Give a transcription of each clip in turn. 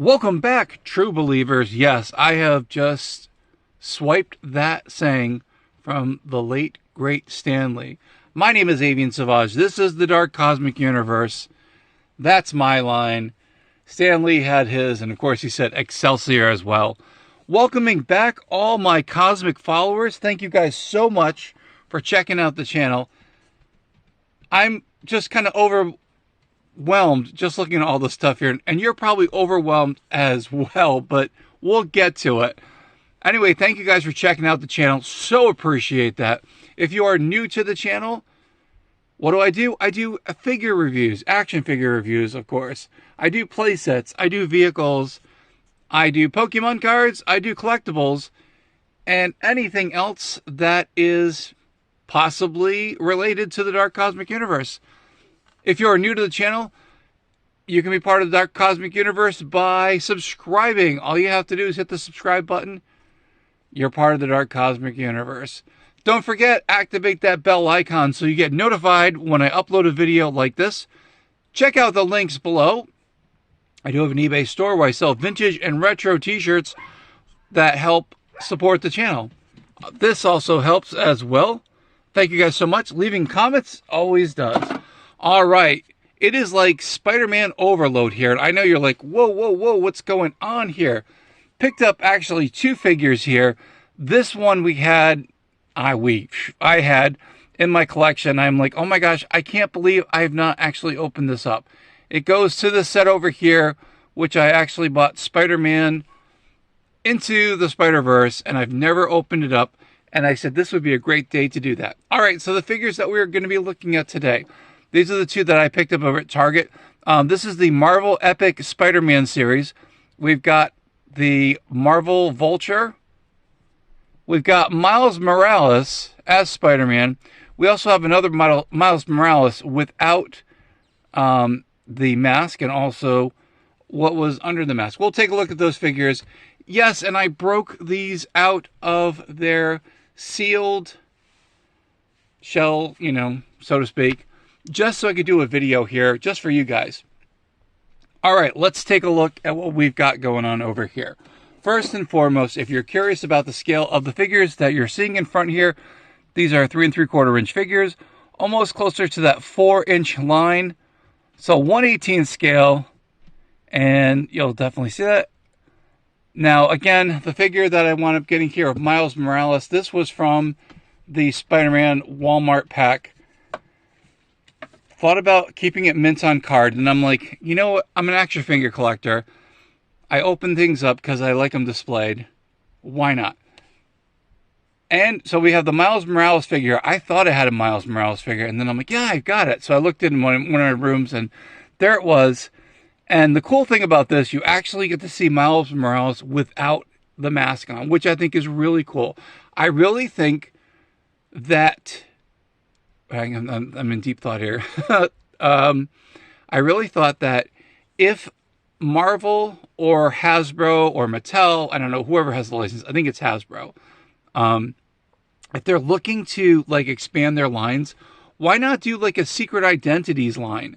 Welcome back, true believers. Yes, I have just swiped that saying from the late, great Stanley. My name is Avian Savage. This is the Dark Cosmic Universe. That's my line. Stanley had his, and of course he said Excelsior as well. Welcoming back all my cosmic followers. Thank you guys so much for checking out the channel. I'm just kind of overwhelmed just looking at all the stuff here, and you're probably overwhelmed as well, but we'll get to it. Anyway, thank you guys for checking out the channel. So appreciate that. If you are new to the channel, what do? I do figure reviews, action figure reviews, of course. I do play sets, I do vehicles, I do Pokemon cards, I do collectibles, and anything else that is possibly related to the Dark Cosmic Universe. If you are new to the channel, you can be part of the Dark Cosmic Universe by subscribing. All you have to do is hit the subscribe button. You're part of the Dark Cosmic Universe. Don't forget, activate that bell icon so you get notified when I upload a video like this. Check out the links below. I do have an eBay store where I sell vintage and retro t-shirts that help support the channel. This also helps as well. Thank you guys so much. Leaving comments always does. All right. It is like Spider-Man overload here. And I know you're like, whoa, whoa, whoa, what's going on here? Picked up actually two figures here. This one I had in my collection. I'm like, oh my gosh, I can't believe I have not actually opened this up. It goes to the set over here, which I actually bought Spider-Man Into the Spiderverse, and I've never opened it up. And I said this would be a great day to do that. All right, so the figures that we're going to be looking at today. These are the two that I picked up over at Target. This is the Marvel Epic Spider-Man series. We've got the Marvel Vulture. We've got Miles Morales as Spider-Man. We also have another Miles Morales without the mask and also what was under the mask. We'll take a look at those figures. Yes, and I broke these out of their sealed shell, so to speak, just so I could do a video here just for you guys. All right, let's take a look at what we've got going on over here. First and foremost, if you're curious about the scale of the figures that you're seeing in front here, these are 3 3/4 inch figures, almost closer to that 4-inch line. So 1/18 scale, and you'll definitely see that. Now, again, the figure that I wound up getting here of Miles Morales, this was from the Spider-Man Walmart pack. Thought about keeping it mint on card, and I'm like, you know what? I'm an action figure collector. I open things up because I like them displayed. Why not? And so we have the Miles Morales figure. I thought I had a Miles Morales figure, and then I'm like, yeah, I got it. So I looked in one of our rooms, and there it was. And the cool thing about this, you actually get to see Miles Morales without the mask on, which I think is really cool. I really think that... I'm in deep thought here. I really thought that if Marvel or Hasbro or Mattel, I don't know, whoever has the license, I think it's Hasbro, if they're looking to expand their lines, why not do a Secret Identities line?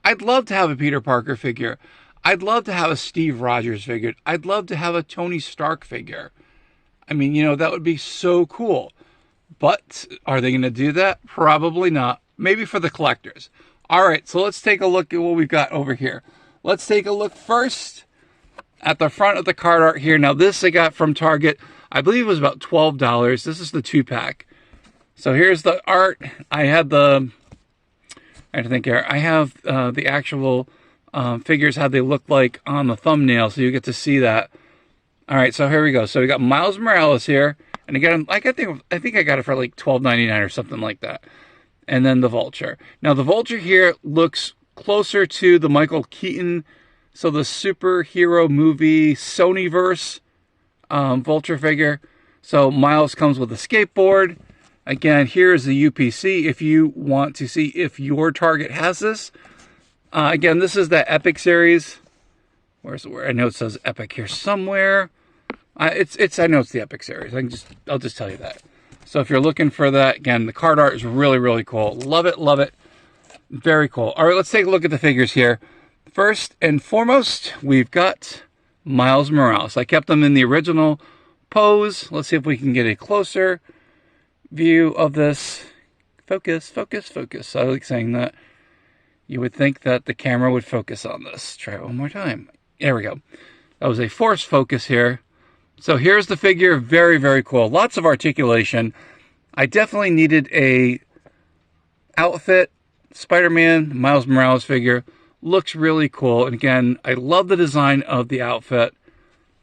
I'd love to have a Peter Parker figure. I'd love to have a Steve Rogers figure. I'd love to have a Tony Stark figure. I mean, that would be so cool. But are they going to do that? Probably not. Maybe for the collectors. All right, so let's take a look at what we've got over here. Let's take a look first at the front of the card art here. Now, this I got from Target. I believe it was about $12. This is the 2-pack. So here's the art. I had the... I have to think here. I have the actual figures, how they look like on the thumbnail, so you get to see that. All right, so here we go. So we got Miles Morales here. And again, I think I got it for $12.99 or something like that. And then the Vulture. Now the Vulture here looks closer to the Michael Keaton, so the superhero movie Sonyverse Vulture figure. So Miles comes with a skateboard. Again, here is the UPC if you want to see if your Target has this. Again, this is the Epic series. Where's where? I know it says Epic here somewhere. I know it's the Epic series. I'll just tell you that. So if you're looking for that, again, the card art is really, really cool. Love it, love it. Very cool. All right, let's take a look at the figures here. First and foremost, we've got Miles Morales. I kept them in the original pose. Let's see if we can get a closer view of this. Focus, focus, focus. I like saying that. You would think that the camera would focus on this. Try it one more time. There we go. That was a forced focus here. So here's the figure. Very, very cool. Lots of articulation. I definitely needed a outfit. Spider-Man, Miles Morales figure. Looks really cool. And again, I love the design of the outfit.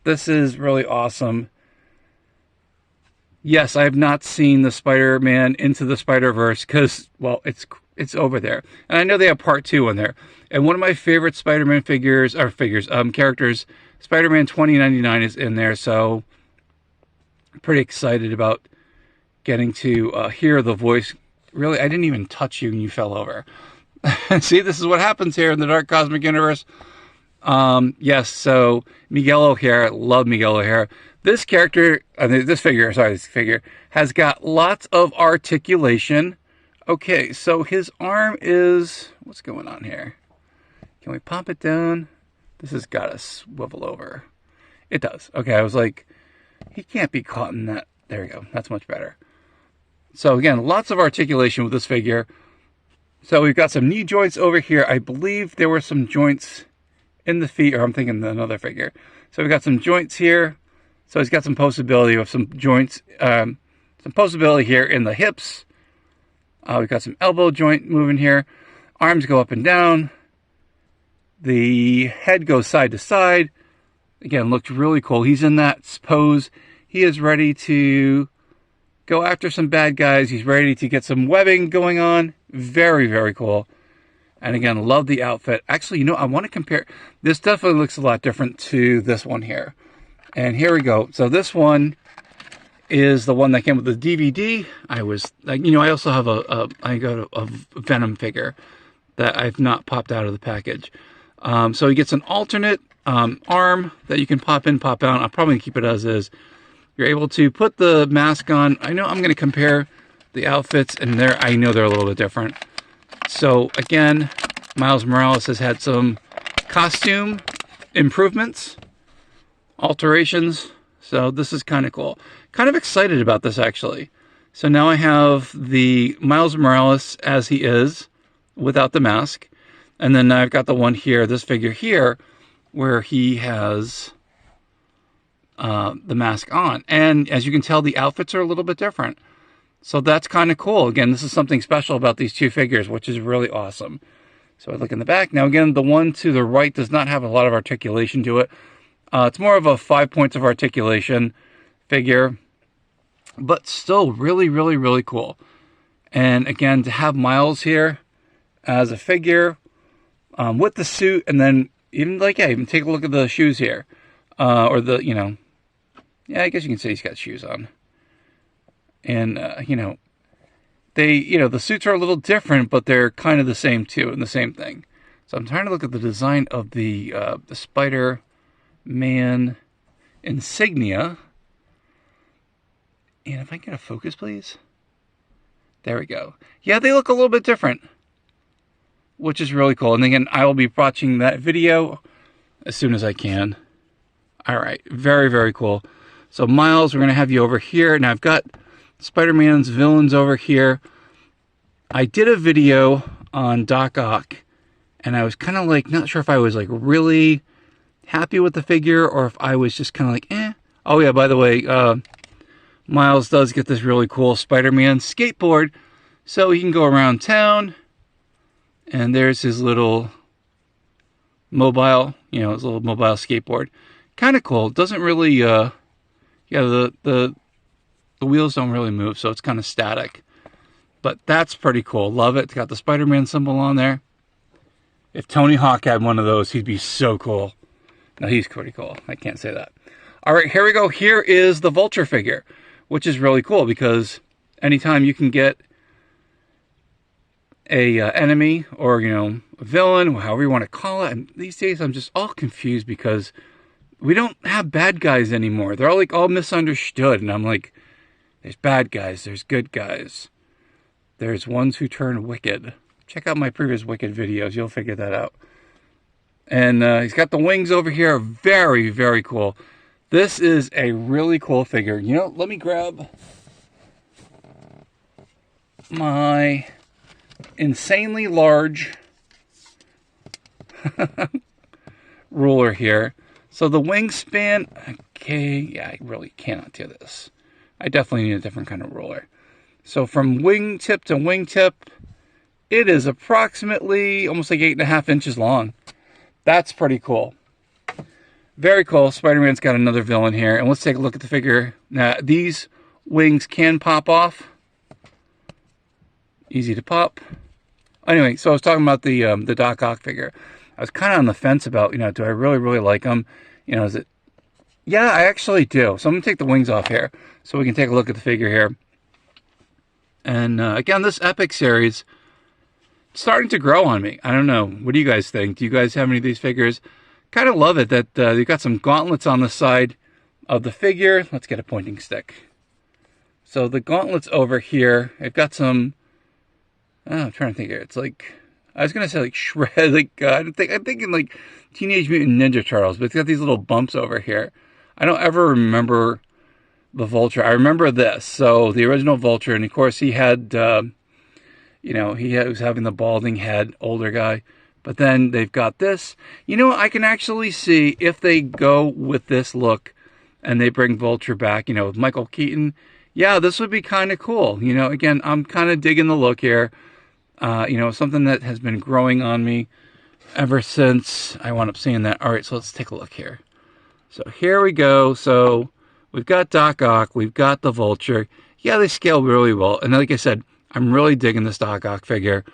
This is really awesome. Yes, I have not seen the Spider-Man Into the Spiderverse because, well, it's over there. And I know they have part 2 in there. And one of my favorite Spider-Man characters, Spider-Man 2099 is in there. So I'm pretty excited about getting to hear the voice. Really, I didn't even touch you and you fell over. See, this is what happens here in the Dark Cosmic Universe. Yes, so Miguel O'Hara, love Miguel O'Hara. This figure has got lots of articulation. Okay, so his arm is, what's going on here? Can we pop it down? This has got to swivel over. It does. Okay, I was like, he can't be caught in that. There we go. That's much better. So again, lots of articulation with this figure. So we've got some knee joints over here. I believe there were some joints in the feet, or I'm thinking another figure. So we've got some joints here. So he's got some postability with some joints, some postability here in the hips. We've got some elbow joint moving here. Arms go up and down. The head goes side to side. Again, looks really cool. He's in that pose. He is ready to go after some bad guys. He's ready to get some webbing going on. Very, very cool. And again, love the outfit. Actually, you know, I want to compare. This definitely looks a lot different to this one here. And here we go. So this one is the one that came with the DVD. I was, you know, I also have I got a Venom figure that I've not popped out of the package. So he gets an alternate arm that you can pop in, pop out. I'll probably keep it as is. You're able to put the mask on. I know I'm going to compare the outfits, and I know they're a little bit different. So again, Miles Morales has had some costume improvements, alterations. So this is kind of cool. Kind of excited about this, actually. So now I have the Miles Morales as he is without the mask. And then I've got the one here, this figure here, where he has the mask on. And as you can tell, the outfits are a little bit different. So that's kind of cool. Again, this is something special about these two figures, which is really awesome. So I look in the back. Now, again, the one to the right does not have a lot of articulation to it. It's more of a 5 points of articulation figure, but still really, really, really cool. And again, to have Miles here as a figure with the suit, and then even even take a look at the shoes here, or the, you know, yeah, I guess you can say he's got shoes on. And, you know, the suits are a little different, but they're kind of the same too, and the same thing. So I'm trying to look at the design of the Spider-Man insignia. And if I can get a focus, please. There we go. Yeah, they look a little bit different, which is really cool. And again, I will be watching that video as soon as I can. All right, very, very cool. So Miles, we're going to have you over here. Now I've got Spider-Man's villains over here. I did a video on Doc Ock, and I was kind of like, not sure if I was like really happy with the figure or if I was just kind of like, eh. Oh yeah, by the way, Miles does get this really cool Spider-Man skateboard, so he can go around town. And there's his little mobile, his little mobile skateboard. Kind of cool. Doesn't really, yeah, the wheels don't really move, so it's kind of static. But that's pretty cool. Love it. It's got the Spider-Man symbol on there. If Tony Hawk had one of those, he'd be so cool. No, he's pretty cool. I can't say that. All right, here we go. Here is the Vulture figure, which is really cool because anytime you can get a enemy or, a villain, however you want to call it. And these days I'm just all confused because we don't have bad guys anymore. They're all misunderstood. And I'm like, there's bad guys, there's good guys. There's ones who turn wicked. Check out my previous Wicked videos. You'll figure that out. And he's got the wings over here. Very, very cool. This is a really cool figure. You know, let me grab my insanely large ruler here. So the wingspan, okay, yeah, I really cannot do this. I definitely need a different kind of ruler. So from wingtip to wingtip, it is approximately almost like 8.5 inches long. That's pretty cool. Very cool. Spider-Man's got another villain here. And let's take a look at the figure. Now, these wings can pop off. Easy to pop. Anyway, so I was talking about the Doc Ock figure. I was kind of on the fence about, you know, do I really, really like him? You know, is it... Yeah, I actually do. So I'm going to take the wings off here so we can take a look at the figure here. And again, this Epic series starting to grow on me. I don't know. What do you guys think? Do you guys have any of these figures? Kind of love it that you've got some gauntlets on the side of the figure. Let's get a pointing stick. So the gauntlets over here, I've got some... Oh, I'm trying to think here. It's like... I was going to say like Shred, like, I'm thinking like Teenage Mutant Ninja Turtles, but it's got these little bumps over here. I don't ever remember the Vulture. I remember this. So the original Vulture, and of course he had, you know, was having the balding head, older guy. But then they've got this. You know, I can actually see if they go with this look and they bring Vulture back, you know, with Michael Keaton. Yeah, this would be kind of cool. You know, again, I'm kind of digging the look here. You know, something that has been growing on me ever since I wound up seeing that. All right, so let's take a look here. So here we go. So we've got Doc Ock. We've got the Vulture. Yeah, they scale really well. And like I said, I'm really digging this Doc Ock figure.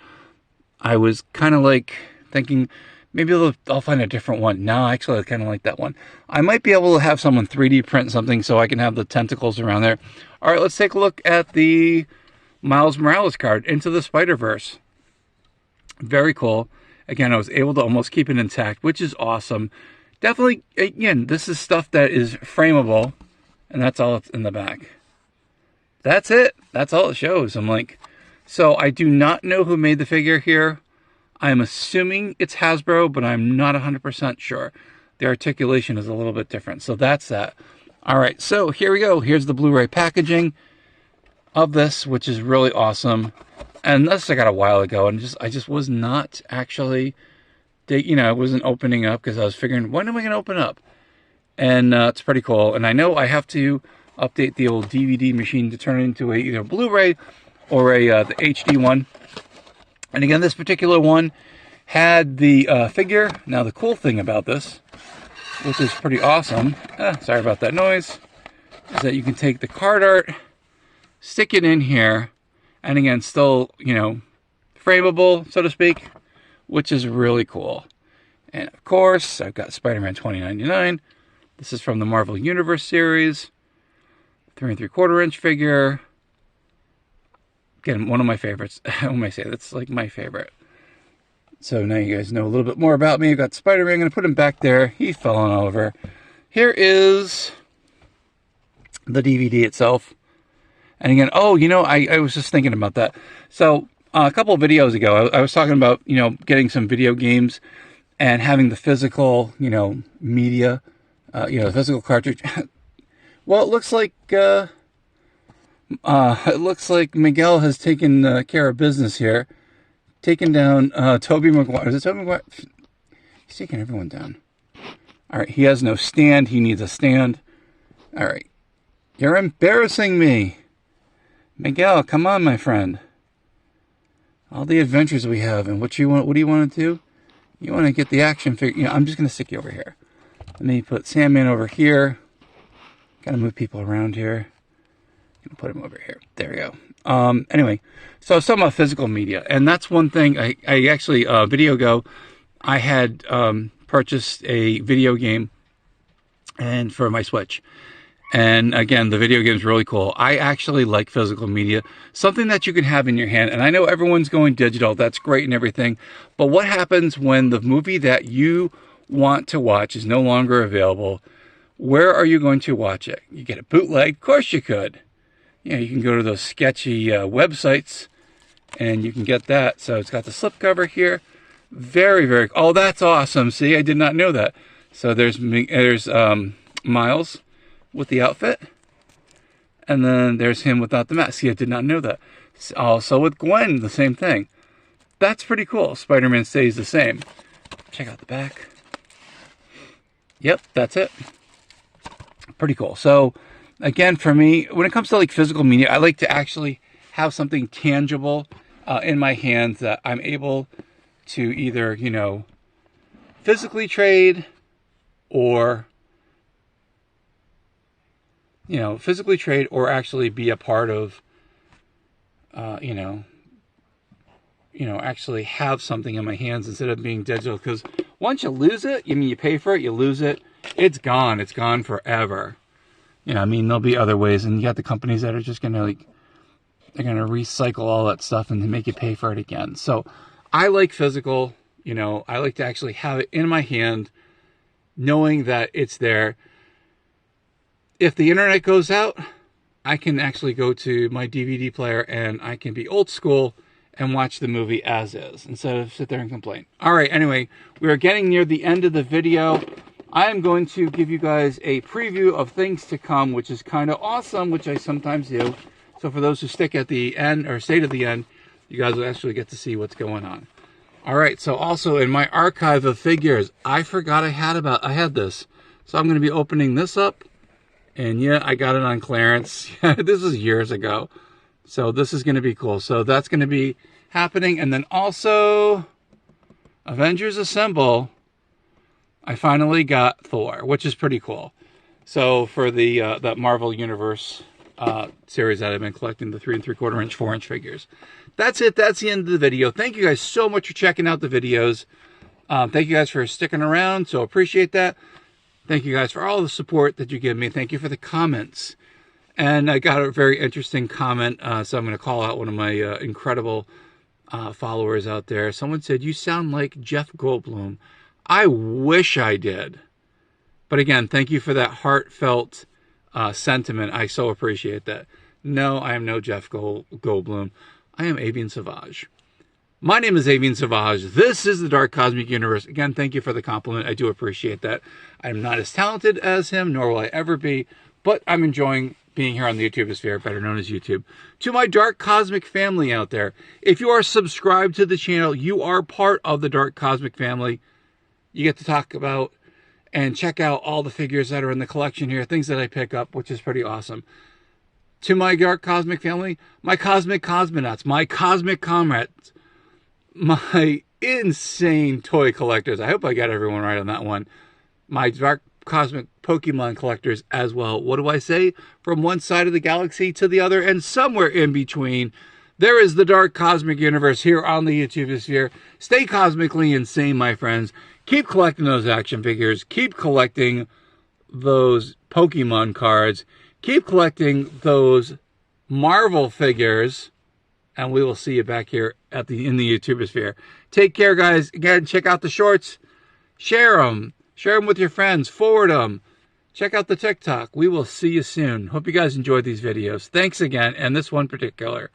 I was kind of like thinking maybe I'll find a different one. No, actually, I kind of like that one. I might be able to have someone 3D print something so I can have the tentacles around there. All right, let's take a look at the Miles Morales card, Into the Spiderverse. Very cool. Again, I was able to almost keep it intact, which is awesome. Definitely, again, this is stuff that is frameable, and that's all it's in the back. That's it. That's all it shows. I'm like, so I do not know who made the figure here. I'm assuming it's Hasbro, but I'm not 100% sure. The articulation is a little bit different. So that's that. All right, so here we go. Here's the Blu-ray packaging of this, which is really awesome. And this I got a while ago, and I just was not actually, you know, I wasn't opening up because I was figuring, when am I going to open up? And it's pretty cool. And I know I have to update the old DVD machine to turn it into either Blu-ray or the HD one. And again, this particular one had the figure. Now, the cool thing about this, which is pretty awesome, sorry about that noise, is that you can take the card art, stick it in here, and again, still, you know, frameable, so to speak, which is really cool. And of course, I've got Spider-Man 2099. This is from the Marvel Universe series. 3 3/4 inch figure. Again, one of my favorites. What am I saying? That's like my favorite. So now you guys know a little bit more about me. I've got Spider-Man. I'm going to put him back there. He fell on over. Here is the DVD itself. And again, oh, you know, I was just thinking about that. So a couple of videos ago, I was talking about, you know, getting some video games and having the physical, you know, media, you know, the physical cartridge. Well, it looks like Miguel has taken care of business here. Taken down Tobey Maguire. Is it Tobey Maguire? He's taking everyone down. All right, he has no stand. He needs a stand. All right. You're embarrassing me. Miguel, come on, my friend. All the adventures we have, and what do you want to do? You want to get the action figure. You know, I'm just going to stick you over here. Let me put Sandman over here. Got to move people around here. Gonna put him over here. There we go. Anyway, so I was talking about physical media, and that's one thing. I actually, a video ago, I had purchased a video game and for my Switch. And again, the video game is really cool. I actually like physical media, something that you can have in your hand. And I know everyone's going digital. That's great and everything. But what happens when the movie that you want to watch is no longer available? Where are you going to watch it? You get a bootleg? Of course you could. You know, you can go to those sketchy websites and you can get that. So it's got the slipcover here. Very, very, oh, that's awesome. See, I did not know that. So there's Miles with the outfit. And then there's him without the mask. See, I did not know that. Also with Gwen, the same thing. That's pretty cool. Spider-Man stays the same. Check out the back. Yep, that's it. Pretty cool. So, again, for me, when it comes to like physical media, I like to actually have something tangible in my hands that I'm able to either, you know, physically trade or, you know, physically trade or actually be a part of, you know, actually have something in my hands instead of being digital. Because once you lose it, I mean, you pay for it, you lose it, it's gone. It's gone forever. You know, I mean, there'll be other ways, and you got the companies that are just gonna like, they're gonna recycle all that stuff and make you pay for it again. So, I like physical. You know, I like to actually have it in my hand, knowing that it's there. If the internet goes out, I can actually go to my DVD player and I can be old school and watch the movie as is instead of sit there and complain. All right, anyway, we are getting near the end of the video. I am going to give you guys a preview of things to come, which is kind of awesome, which I sometimes do. So for those who stick at the end or stay to the end, you guys will actually get to see what's going on. All right, so also in my archive of figures, I forgot I had this. So I'm going to be opening this up. And yeah, I got it on clearance. This was years ago. So this is going to be cool. So that's going to be happening. And then also, Avengers Assemble, I finally got Thor, which is pretty cool. So for the that Marvel Universe series that I've been collecting, the 3 3/4 inch, 4 inch figures. That's it. That's the end of the video. Thank you guys so much for checking out the videos. Thank you guys for sticking around. So appreciate that. Thank you guys for all the support that you give me. Thank you for the comments. And I got a very interesting comment, so I'm going to call out one of my incredible followers out there. Someone said, "You sound like Jeff Goldblum." I wish I did. But again, thank you for that heartfelt sentiment. I so appreciate that. No, I am no Jeff Goldblum. I am Avian Savage. My name is Avian Savage. This is the Dark Cosmic Universe. Again, thank you for the compliment. I do appreciate that. I'm not as talented as him, nor will I ever be, but I'm enjoying being here on the YouTube sphere, better known as YouTube. To my Dark Cosmic family out there, if you are subscribed to the channel, you are part of the Dark Cosmic family. You get to talk about and check out all the figures that are in the collection here, things that I pick up, which is pretty awesome. To my Dark Cosmic family, my Cosmic Cosmonauts, my Cosmic Comrades, my insane toy collectors. I hope I got everyone right on that one. My Dark Cosmic Pokemon collectors as well. What do I say? From one side of the galaxy to the other and somewhere in between, there is the Dark Cosmic Universe here on the YouTube sphere. Stay cosmically insane, my friends. Keep collecting those action figures. Keep collecting those Pokemon cards. Keep collecting those Marvel figures. And we will see you back here in the YouTube sphere. Take care, guys. Again, check out the shorts. Share them. Share them with your friends. Forward them. Check out the TikTok. We will see you soon. Hope you guys enjoyed these videos. Thanks again. And this one particular.